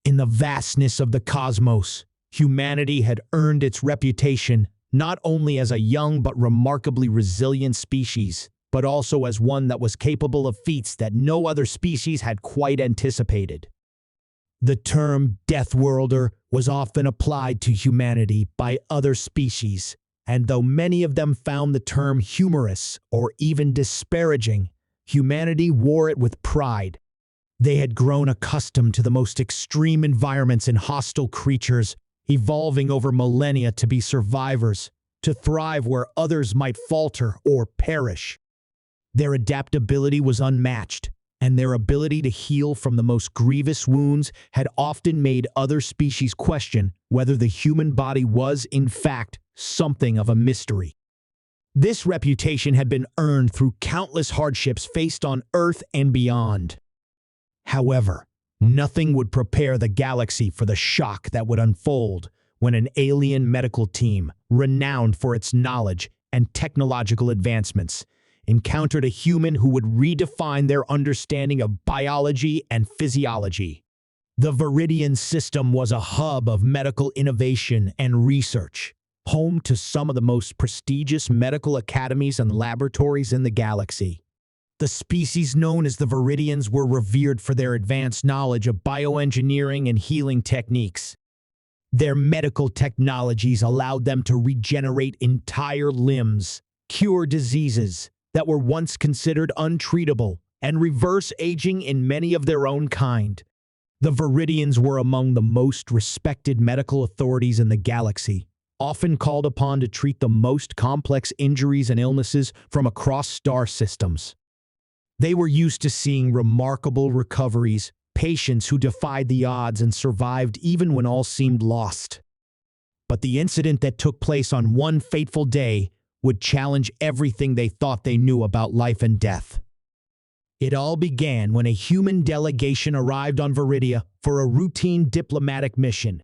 In the vastness of the cosmos, humanity had earned its reputation not only as a young but remarkably resilient species, but also as one that was capable of feats that no other species had quite anticipated. The term Deathworlder was often applied to humanity by other species, and though many of them found the term humorous or even disparaging, humanity wore it with pride. They had grown accustomed to the most extreme environments and hostile creatures, evolving over millennia to be survivors, to thrive where others might falter or perish. Their adaptability was unmatched, and their ability to heal from the most grievous wounds had often made other species question whether the human body was, in fact, something of a mystery. This reputation had been earned through countless hardships faced on Earth and beyond. However, nothing would prepare the galaxy for the shock that would unfold when an alien medical team, renowned for its knowledge and technological advancements, encountered a human who would redefine their understanding of biology and physiology. The Viridian system was a hub of medical innovation and research, home to some of the most prestigious medical academies and laboratories in the galaxy. The species known as the Viridians were revered for their advanced knowledge of bioengineering and healing techniques. Their medical technologies allowed them to regenerate entire limbs, cure diseases that were once considered untreatable, and reverse aging in many of their own kind. The Viridians were among the most respected medical authorities in the galaxy, often called upon to treat the most complex injuries and illnesses from across star systems. They were used to seeing remarkable recoveries, patients who defied the odds and survived even when all seemed lost. But the incident that took place on one fateful day would challenge everything they thought they knew about life and death. It all began when a human delegation arrived on Viridia for a routine diplomatic mission.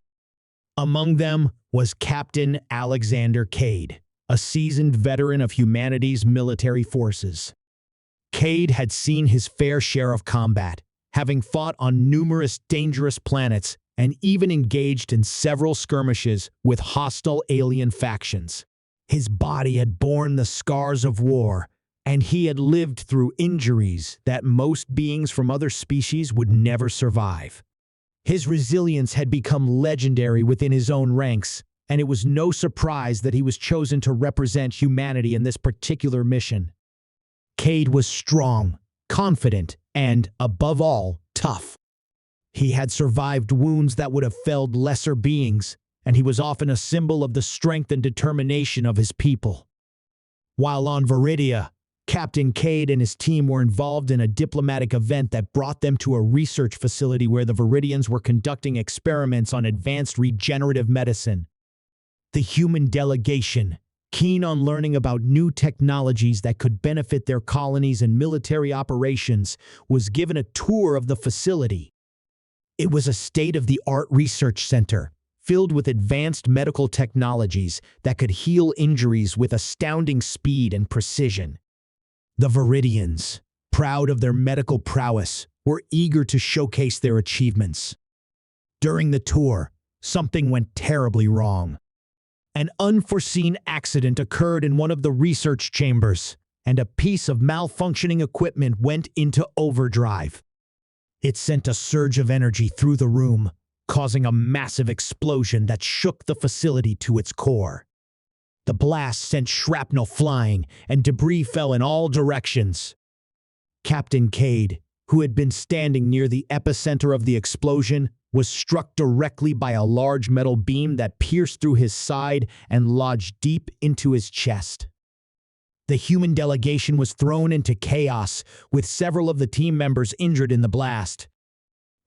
Among them was Captain Alexander Cade, a seasoned veteran of humanity's military forces. Cade had seen his fair share of combat, having fought on numerous dangerous planets and even engaged in several skirmishes with hostile alien factions. His body had borne the scars of war, and he had lived through injuries that most beings from other species would never survive. His resilience had become legendary within his own ranks, and it was no surprise that he was chosen to represent humanity in this particular mission. Cade was strong, confident, and, above all, tough. He had survived wounds that would have felled lesser beings, and he was often a symbol of the strength and determination of his people. While on Viridia, Captain Cade and his team were involved in a diplomatic event that brought them to a research facility where the Viridians were conducting experiments on advanced regenerative medicine. The human delegation, keen on learning about new technologies that could benefit their colonies and military operations, was given a tour of the facility. It was a state-of-the-art research center, filled with advanced medical technologies that could heal injuries with astounding speed and precision. The Viridians, proud of their medical prowess, were eager to showcase their achievements. During the tour, something went terribly wrong. An unforeseen accident occurred in one of the research chambers, and a piece of malfunctioning equipment went into overdrive. It sent a surge of energy through the room, causing a massive explosion that shook the facility to its core. The blast sent shrapnel flying, and debris fell in all directions. Captain Cade, who had been standing near the epicenter of the explosion, was struck directly by a large metal beam that pierced through his side and lodged deep into his chest. The human delegation was thrown into chaos, with several of the team members injured in the blast.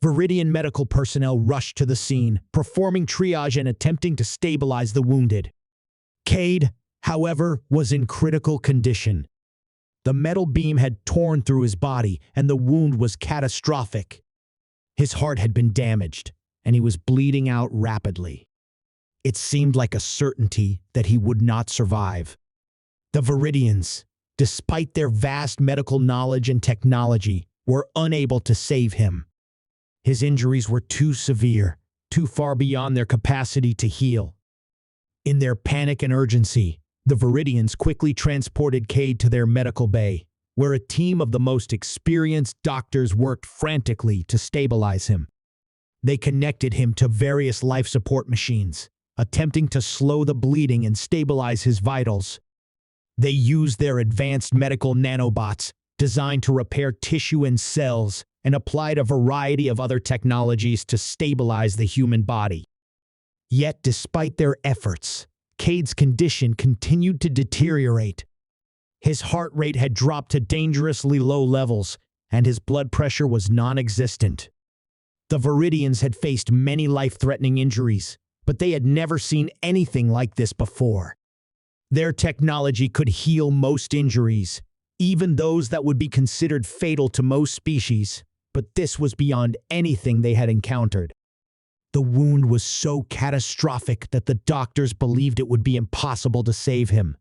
Viridian medical personnel rushed to the scene, performing triage and attempting to stabilize the wounded. Cade, however, was in critical condition. The metal beam had torn through his body, and the wound was catastrophic. His heart had been damaged, and he was bleeding out rapidly. It seemed like a certainty that he would not survive. The Viridians, despite their vast medical knowledge and technology, were unable to save him. His injuries were too severe, too far beyond their capacity to heal. In their panic and urgency, the Viridians quickly transported Cade to their medical bay, where a team of the most experienced doctors worked frantically to stabilize him. They connected him to various life support machines, attempting to slow the bleeding and stabilize his vitals. They used their advanced medical nanobots, designed to repair tissue and cells, and applied a variety of other technologies to stabilize the human body. Yet, despite their efforts, Cade's condition continued to deteriorate. His heart rate had dropped to dangerously low levels, and his blood pressure was non-existent. The Viridians had faced many life-threatening injuries, but they had never seen anything like this before. Their technology could heal most injuries, even those that would be considered fatal to most species, but this was beyond anything they had encountered. The wound was so catastrophic that the doctors believed it would be impossible to save him.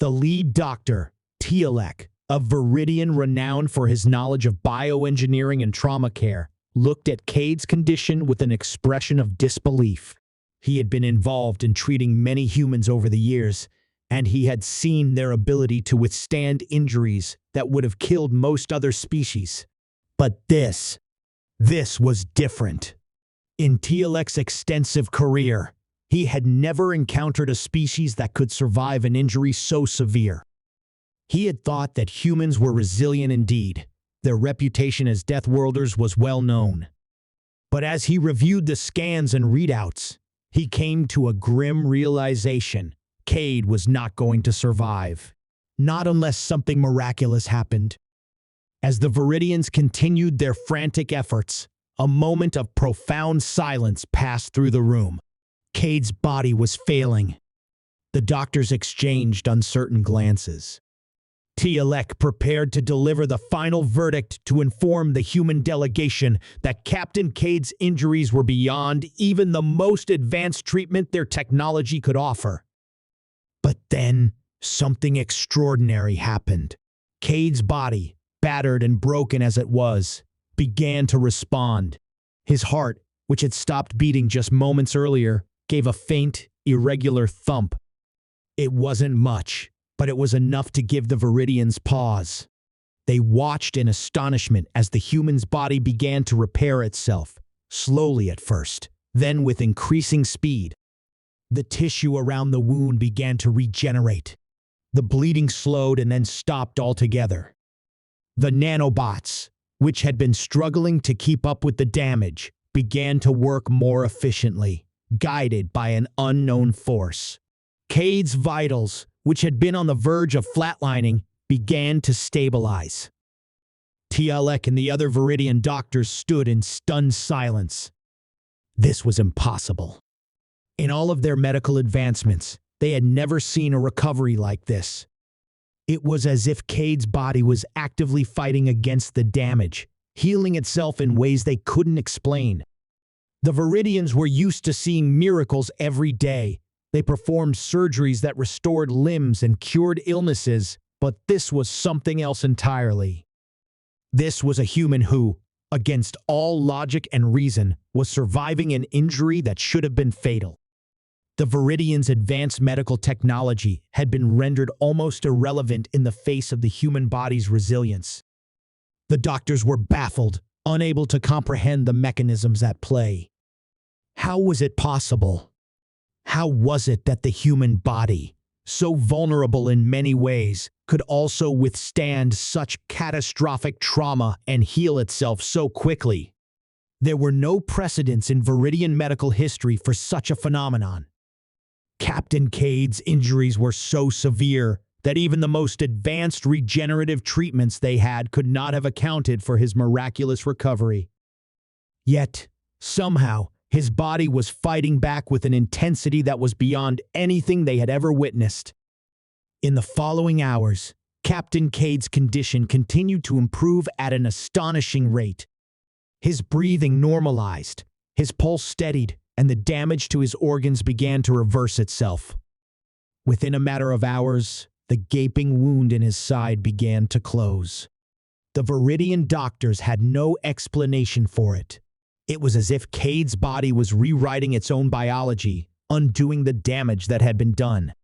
The lead doctor, Teal'c, a Viridian renowned for his knowledge of bioengineering and trauma care, looked at Cade's condition with an expression of disbelief. He had been involved in treating many humans over the years, and he had seen their ability to withstand injuries that would have killed most other species. But this was different. In Teal'c's extensive career, he had never encountered a species that could survive an injury so severe. He had thought that humans were resilient indeed. Their reputation as Deathworlders was well known. But as he reviewed the scans and readouts, he came to a grim realization. Cade was not going to survive. Not unless something miraculous happened. As the Viridians continued their frantic efforts, a moment of profound silence passed through the room. Cade's body was failing. The doctors exchanged uncertain glances. Teal'c prepared to deliver the final verdict to inform the human delegation that Captain Cade's injuries were beyond even the most advanced treatment their technology could offer. But then, something extraordinary happened. Cade's body, battered and broken as it was, began to respond. His heart, which had stopped beating just moments earlier, gave a faint, irregular thump. It wasn't much, but it was enough to give the Viridians pause. They watched in astonishment as the human's body began to repair itself, slowly at first, then with increasing speed. The tissue around the wound began to regenerate. The bleeding slowed and then stopped altogether. The nanobots, which had been struggling to keep up with the damage, began to work more efficiently, guided by an unknown force. Cade's vitals, which had been on the verge of flatlining, began to stabilize. Teal'c and the other Viridian doctors stood in stunned silence. This was impossible. In all of their medical advancements, they had never seen a recovery like this. It was as if Cade's body was actively fighting against the damage, healing itself in ways they couldn't explain. The Viridians were used to seeing miracles every day. They performed surgeries that restored limbs and cured illnesses, but this was something else entirely. This was a human who, against all logic and reason, was surviving an injury that should have been fatal. The Viridians' advanced medical technology had been rendered almost irrelevant in the face of the human body's resilience. The doctors were baffled, unable to comprehend the mechanisms at play. How was it possible? How was it that the human body, so vulnerable in many ways, could also withstand such catastrophic trauma and heal itself so quickly? There were no precedents in Viridian medical history for such a phenomenon. Captain Cade's injuries were so severe that even the most advanced regenerative treatments they had could not have accounted for his miraculous recovery. Yet, somehow, his body was fighting back with an intensity that was beyond anything they had ever witnessed. In the following hours, Captain Cade's condition continued to improve at an astonishing rate. His breathing normalized, his pulse steadied, and the damage to his organs began to reverse itself. Within a matter of hours, the gaping wound in his side began to close. The Viridian doctors had no explanation for it, It was as if Cade's body was rewriting its own biology, undoing the damage that had been done.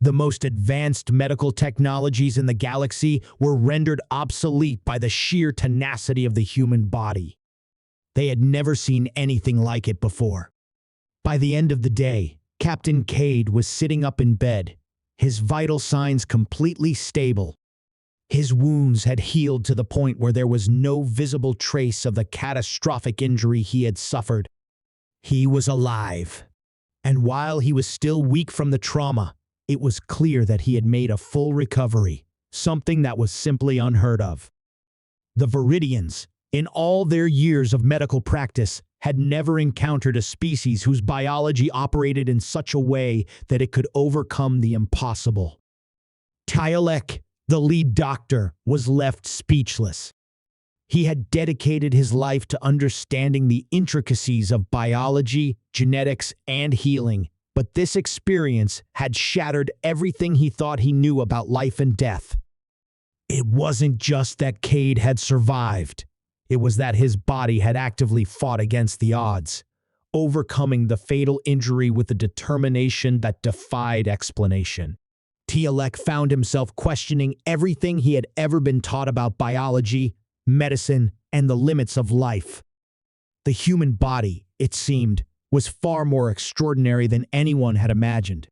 The most advanced medical technologies in the galaxy were rendered obsolete by the sheer tenacity of the human body. They had never seen anything like it before. By the end of the day, Captain Cade was sitting up in bed, his vital signs completely stable. His wounds had healed to the point where there was no visible trace of the catastrophic injury he had suffered. He was alive. And while he was still weak from the trauma, it was clear that he had made a full recovery, something that was simply unheard of. The Viridians, in all their years of medical practice, had never encountered a species whose biology operated in such a way that it could overcome the impossible. Tyalek, the lead doctor, was left speechless. He had dedicated his life to understanding the intricacies of biology, genetics, and healing, but this experience had shattered everything he thought he knew about life and death. It wasn't just that Cade had survived. It was that his body had actively fought against the odds, overcoming the fatal injury with a determination that defied explanation. Tyalek found himself questioning everything he had ever been taught about biology, medicine, and the limits of life. The human body, it seemed, was far more extraordinary than anyone had imagined.